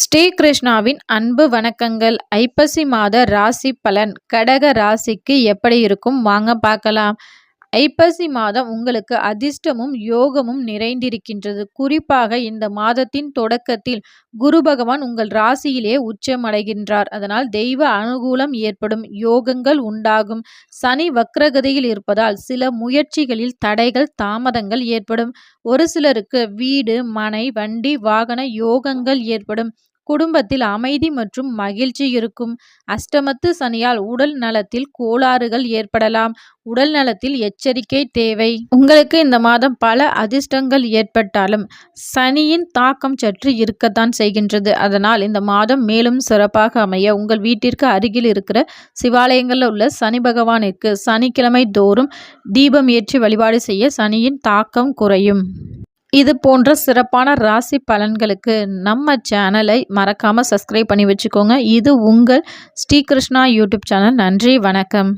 ஸ்ரீ கிருஷ்ணாவின் அன்பு வணக்கங்கள். ஐப்பசி மாத ராசி பலன் கடக ராசிக்கு எப்படி இருக்கும் வாங்க பார்க்கலாம். ஐப்பசி மாதம் உங்களுக்கு அதிர்ஷ்டமும் யோகமும் நிறைந்திருக்கின்றது. குறிப்பாக இந்த மாதத்தின் தொடக்கத்தில் குரு பகவான் உங்கள் ராசியிலே உச்சமடைகின்றார். அதனால் தெய்வ அனுகூலம் ஏற்படும், யோகங்கள் உண்டாகும். சனி வக்ரகதியில் இருப்பதால் சில முயற்சிகளில் தடைகள் தாமதங்கள் ஏற்படும். ஒரு சிலருக்கு வீடு மனை வண்டி வாகன யோகங்கள் ஏற்படும். குடும்பத்தில் அமைதி மற்றும் மகிழ்ச்சி இருக்கும். அஷ்டமத்து சனியால் உடல் நலத்தில் கோளாறுகள் ஏற்படலாம். உடல் நலத்தில் எச்சரிக்கை தேவை. உங்களுக்கு இந்த மாதம் பல அதிர்ஷ்டங்கள் ஏற்பட்டாலும் சனியின் தாக்கம் சற்று இருக்கத்தான் செய்கின்றது. அதனால் இந்த மாதம் மேலும் சிறப்பாக அமைய உங்கள் வீட்டிற்கு அருகில் இருக்கிற சிவாலயங்களில் உள்ள சனி பகவானிற்கு சனிக்கிழமை தோறும் தீபம் ஏற்றி வழிபாடு செய்ய சனியின் தாக்கம் குறையும். இது போன்ற சிறப்பான ராசி பலன்களுக்கு நம்ம சேனலை மறக்காம சப்ஸ்கிரைப் பண்ணி வச்சுக்கோங்க. இது உங்கள் ஸ்ரீ கிருஷ்ணா யூடியூப் சேனல். நன்றி, வணக்கம்.